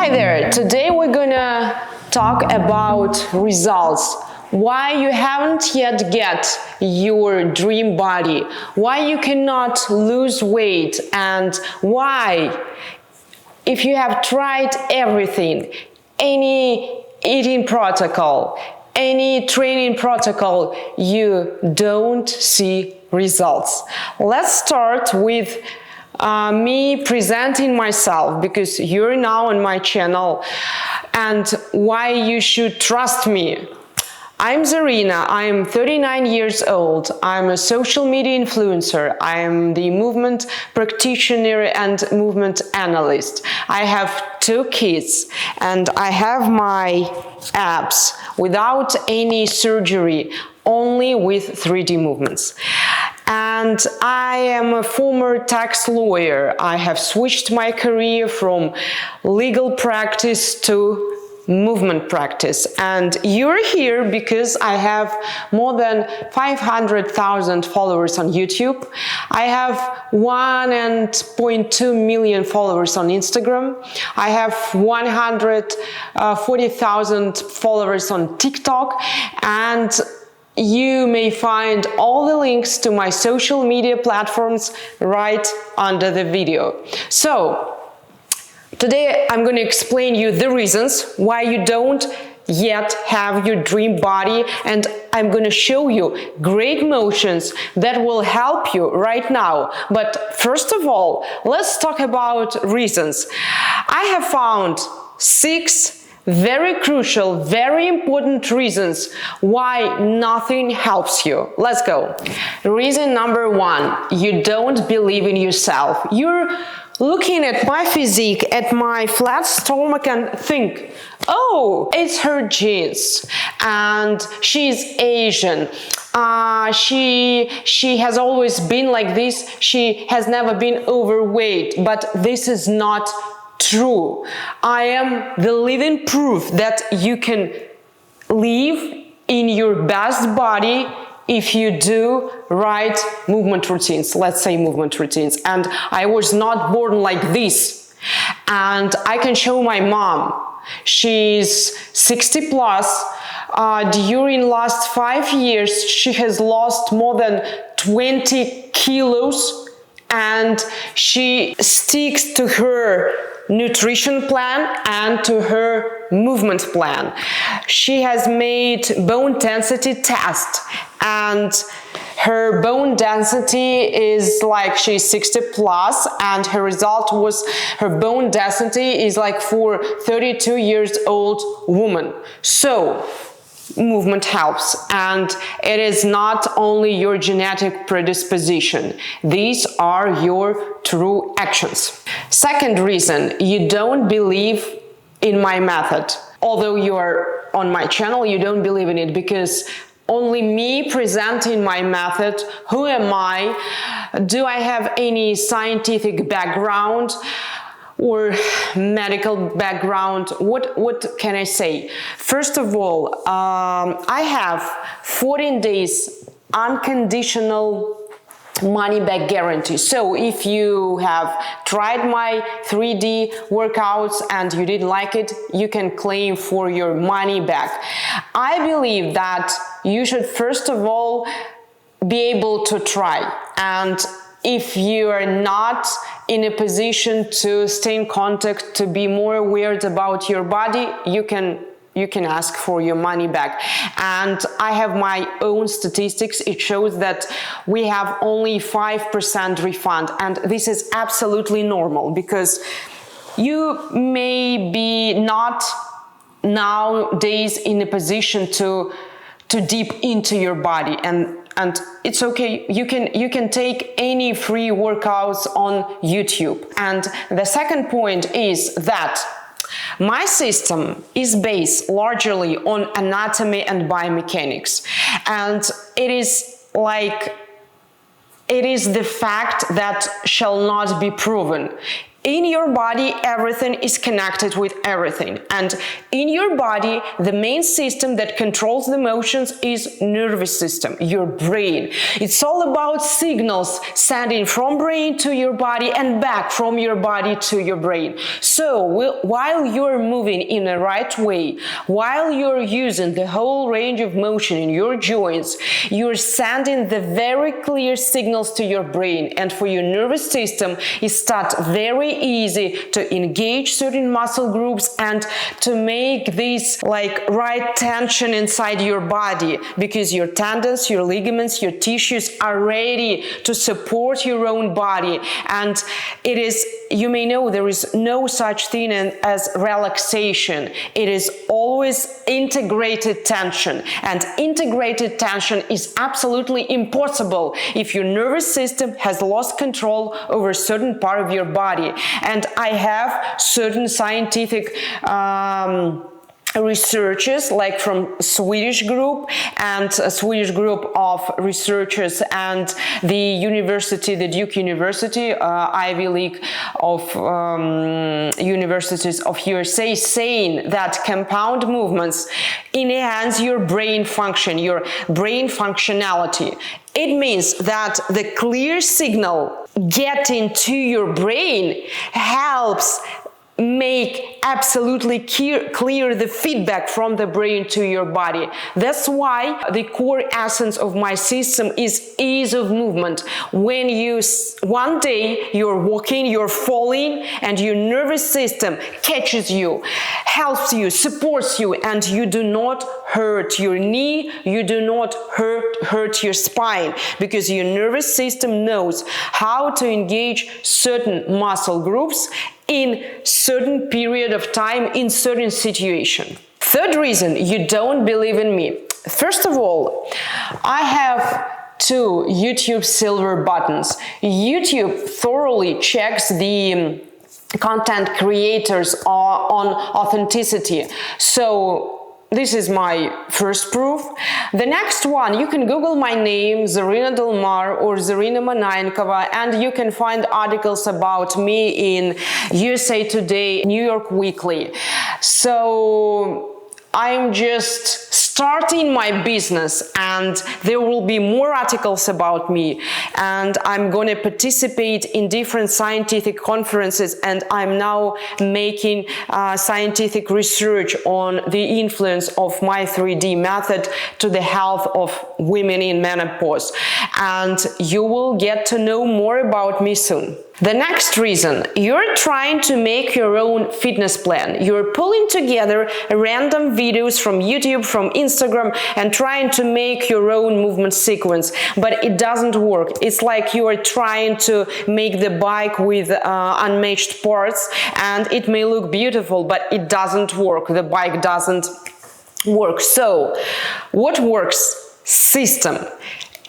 Hi there, today we're gonna talk about results. Why you haven't yet get your dream body, why you cannot lose weight, and why, if you have tried everything, any eating protocol, any training protocol, you don't see results. Let's start with me presenting myself, because you're now on my channel, and why you should trust me. I'm Zarina, I'm 39 years old, I'm a social media influencer, I'm the movement practitioner and movement analyst. I have 2 kids and I have my abs without any surgery, only with 3D movements. And I am a former tax lawyer. I have switched my career from legal practice to movement practice, and you're here because I have more than 500,000 followers on YouTube. I have 1.2 million followers on Instagram. I have 140,000 followers on TikTok, and you may find all the links to my social media platforms right under the video. So today I'm going to explain you the reasons why you don't yet have your dream body, and I'm going to show you great motions that will help you right now. But first of all, let's talk about reasons. I have found 6 very crucial, very important reasons why nothing helps you. Let's go. Reason number 1, you don't believe in yourself. You're looking at my physique, at my flat stomach, and think, oh, it's her genes, and she's Asian. She has always been like this. She has never been overweight, but this is not true. I am the living proof that you can live in your best body if you do right movement routines, let's say movement routines. And I was not born like this. And I can show my mom. She's 60 plus. During last 5 years, she has lost more than 20 kilos, and she sticks to her nutrition plan and to her movement plan. She has made bone density test, and her bone density is like she's 60 plus, and her result was her bone density is like for 32 years old woman. So movement helps, and it is not only your genetic predisposition. These are your true actions. Second reason, you don't believe in my method. Although you are on my channel, you don't believe in it because only me presenting my method. Who am I? Do I have any scientific background or medical background? What can I say? First of all, I have 14 days unconditional money back guarantee. So if you have tried my 3D workouts and you didn't like it, you can claim for your money back. I believe that you should first of all be able to try, and if you are not in a position to stay in contact, to be more aware about your body, you can ask for your money back. And I have my own statistics. It shows that we have only 5% refund, and this is absolutely normal because you may be not nowadays in a position to deep into your body, and it's okay. You can take any free workouts on YouTube. And the second point is that my system is based largely on anatomy and biomechanics, and it is the fact that shall not be proven. in your body, everything is connected with everything. And in your body, the main system that controls the emotions is nervous system, your brain. It's all about signals sending from brain to your body and back from your body to your brain. So while you're moving in the right way, while you're using the whole range of motion in your joints, you're sending the very clear signals to your brain, and for your nervous system it starts very easy to engage certain muscle groups and to make this like right tension inside your body, because your tendons, your ligaments, your tissues are ready to support your own body. And it is, you may know, there is no such thing as relaxation. It is always integrated tension, and integrated tension is absolutely impossible if your nervous system has lost control over a certain part of your body. And I have certain scientific researchers, like from Swedish group and a Swedish group of researchers and the Duke University, Ivy League of universities of USA, saying that compound movements enhance your brain function, your brain functionality. It means that the clear signal getting to your brain helps make absolutely clear the feedback from the brain to your body. That's why the core essence of my system is ease of movement. When one day you're walking, you're falling, and your nervous system catches you, helps you, supports you, and you do not hurt your knee, you do not hurt your spine, because your nervous system knows how to engage certain muscle groups in certain period of time, in certain situation. Third reason you don't believe in me. First of all, I have 2 YouTube silver buttons. YouTube thoroughly checks the content creators on authenticity. So this is my first proof. The next one, you can Google my name, Zarina Delmar or Zarina Manaynkova, and you can find articles about me in USA Today, New York Weekly. So I'm just starting my business, and there will be more articles about me, and I'm going to participate in different scientific conferences, and I'm now making scientific research on the influence of my 3D method to the health of women in menopause, and you will get to know more about me soon. The next reason, you're trying to make your own fitness plan. You're pulling together random videos from YouTube, from Instagram, and trying to make your own movement sequence, but it doesn't work. It's like you are trying to make the bike with unmatched parts, and it may look beautiful, but it doesn't work. The bike doesn't work. So, what works? System.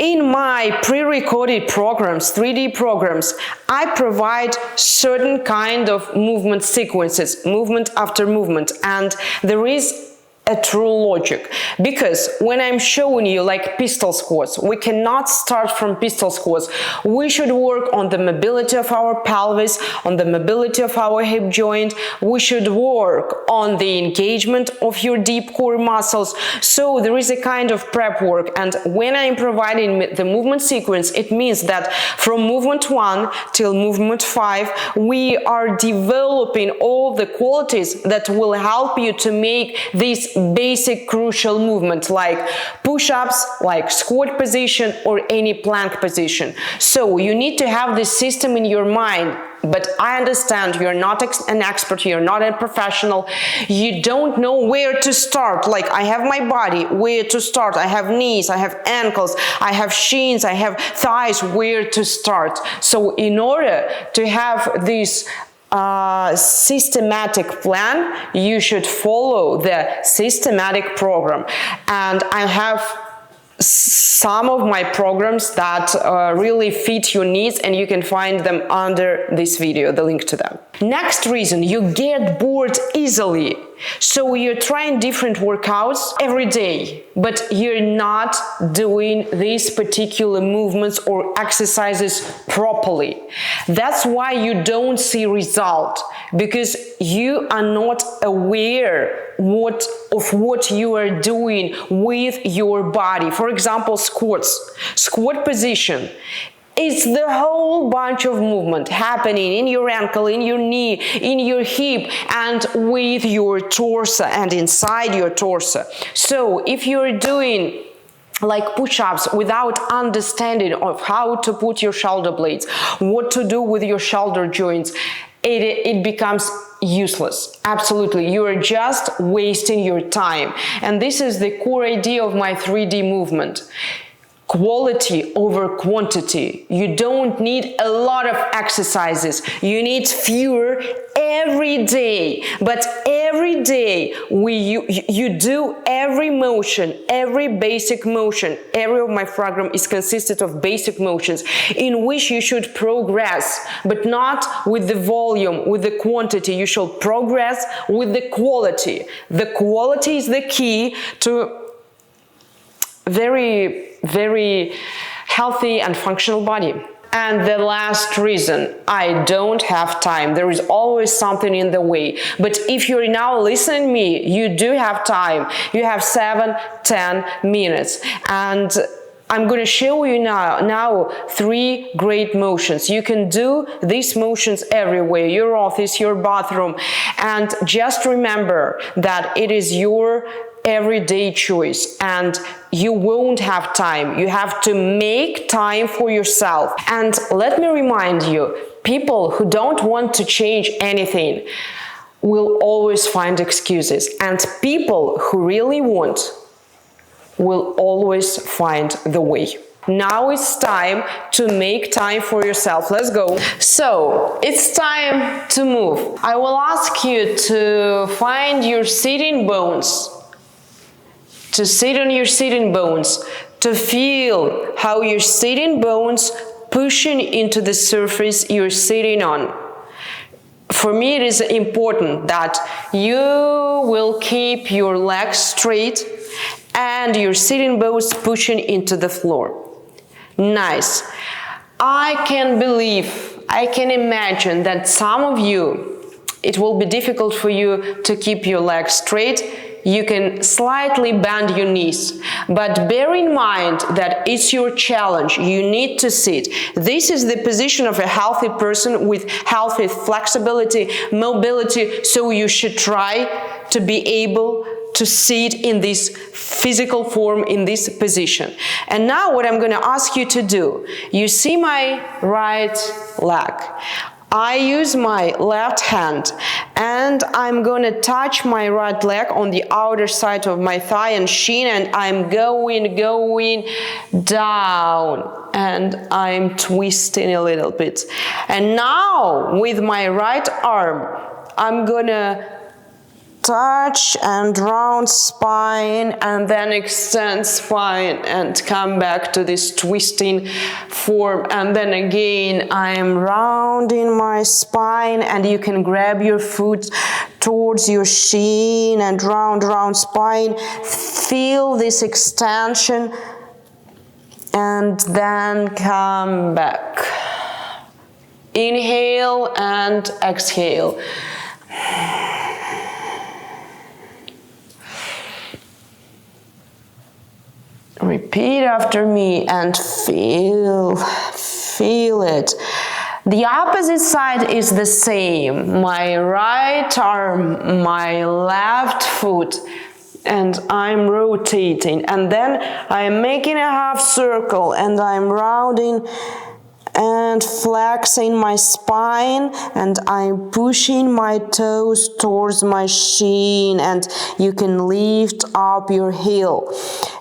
In my pre-recorded programs, 3D programs, I provide certain kind of movement sequences, movement after movement, and there is a true logic, because when I'm showing you like pistol squats, we cannot start from pistol squats. We should work on the mobility of our pelvis, on the mobility of our hip joint. We should work on the engagement of your deep core muscles. So there is a kind of prep work, and when I'm providing the movement sequence, it means that from movement 1 till movement 5, we are developing all the qualities that will help you to make this basic crucial movement, like push-ups, like squat position, or any plank position. So you need to have this system in your mind. But I understand you're not an expert, you're not a professional, you don't know where to start. Like, I have my body, where to start? I have knees, I have ankles, I have shins, I have thighs, where to start? So in order to have this systematic plan, you should follow the systematic program. And I have some of my programs that really fit your needs, and you can find them under this video, the link to them. Next reason, you get bored easily. So you're trying different workouts every day, but you're not doing these particular movements or exercises properly. That's why you don't see result, because you are not aware of what you are doing with your body. For example, squat position. It's the whole bunch of movement happening in your ankle, in your knee, in your hip, and with your torso and inside your torso. So if you're doing like push-ups without understanding of how to put your shoulder blades, what to do with your shoulder joints, it becomes useless. Absolutely. You are just wasting your time. And this is the core idea of my 3D movement. Quality over quantity. You don't need a lot of exercises. You need fewer every day. But every day you do every motion, every basic motion. Every of my program is consisted of basic motions in which you should progress, but not with the volume, with the quantity. You should progress with the quality. The quality is the key to very healthy and functional body. And the last reason, I don't have time. There is always something in the way. But if you're now listening to me, you do have time. You have 7-10 minutes. And I'm going to show you now 3 great motions. You can do these motions everywhere, your office, your bathroom. And just remember that it is your everyday choice, and you won't have time. You have to make time for yourself. And let me remind you, people who don't want to change anything will always find excuses, and people who really want will always find the way. Now it's time to make time for yourself. Let's go. So it's time to move. I will ask you to find your sitting bones, to sit on your sitting bones, to feel how your sitting bones pushing into the surface you're sitting on. For me, it is important that you will keep your legs straight and your sitting bones pushing into the floor. Nice. I can imagine that some of you, it will be difficult for you to keep your legs straight. You can slightly bend your knees, but bear in mind that it's your challenge. You need to sit. This is the position of a healthy person with healthy flexibility, mobility, so you should try to be able to sit in this physical form, in this position. And now what I'm going to ask you to do, you see my right leg. I use my left hand and I'm going to touch my right leg on the outer side of my thigh and shin, and I'm going down and I'm twisting a little bit. And now with my right arm, I'm going to touch and round spine and then extend spine and come back to this twisting form, and then again I am rounding my spine, and you can grab your foot towards your shin and round spine. Feel this extension and then come back. Inhale and exhale. Repeat after me and feel it. The opposite side is the same. My right arm, my left foot, and I'm rotating. And then I'm making a half circle and I'm rounding and flexing my spine, and I'm pushing my toes towards my shin, and you can lift up your heel.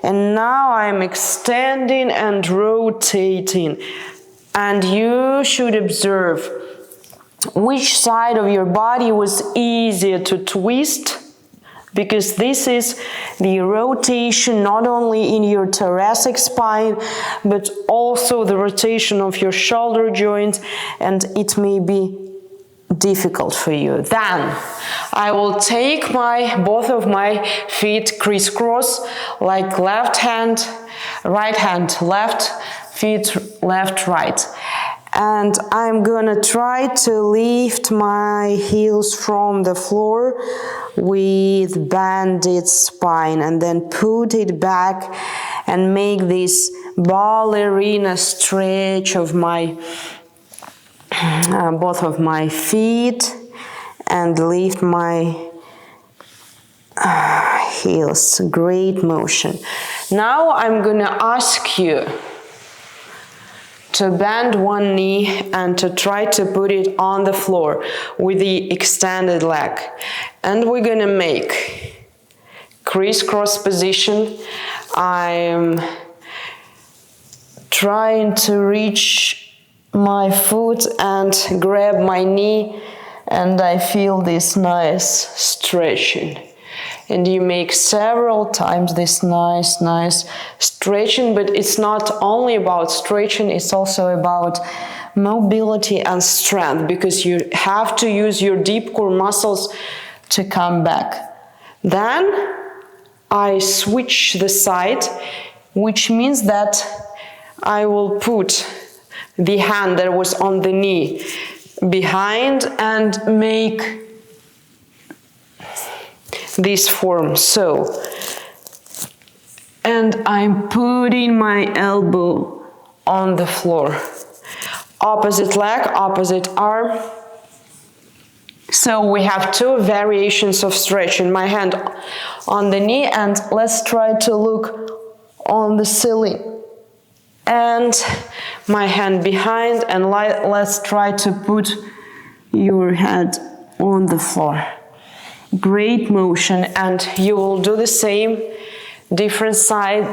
And now I'm extending and rotating, and you should observe which side of your body was easier to twist, because this is the rotation not only in your thoracic spine, but also the rotation of your shoulder joint, and it may be difficult for you. Then I will take both of my feet crisscross, like left hand, right hand, left, feet left, right. And I'm gonna try to lift my heels from the floor with bended spine, and then put it back and make this ballerina stretch of my both of my feet, and lift my heels. Great motion. Now I'm gonna ask you to bend one knee and to try to put it on the floor with the extended leg. And we're gonna make crisscross position. I'm trying to reach my foot and grab my knee, and I feel this nice stretching. And you make several times this nice stretching, but it's not only about stretching, it's also about mobility and strength, because you have to use your deep core muscles to come back. Then I switch the side, which means that I will put the hand that was on the knee behind and make this form, so. And I'm putting my elbow on the floor. Opposite leg, opposite arm. So we have two variations of stretching. My hand on the knee, and let's try to look on the ceiling. And my hand behind, and let's try to put your head on the floor. Great motion, and you will do the same, different side.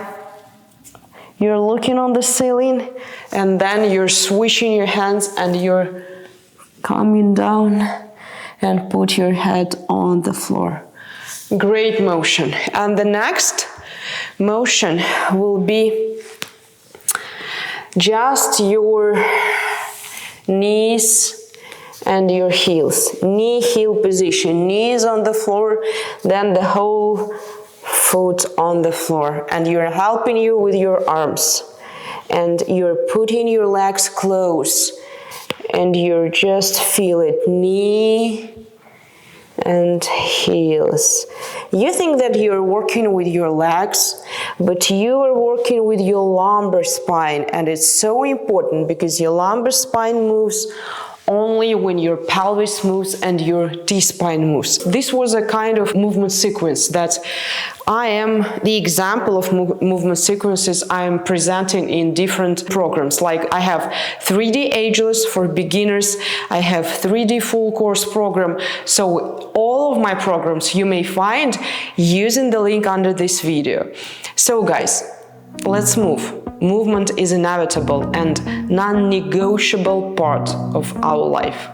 You're looking on the ceiling, and then you're switching your hands, and you're coming down and put your head on the floor. Great motion. And the next motion will be just your knees and your heels. Knee-heel position. Knees on the floor, then the whole foot on the floor. And you're helping you with your arms. And you're putting your legs close. And you're just feel it. Knee and heels. You think that you're working with your legs, but you are working with your lumbar spine, and it's so important because your lumbar spine moves only when your pelvis moves and your T-spine moves. This was a kind of movement sequence that I am the example of movement sequences I am presenting in different programs. Like I have 3D Ageless for beginners, I have 3D full course program. So all of my programs you may find using the link under this video. So guys, let's move. Movement is inevitable and non-negotiable part of our life.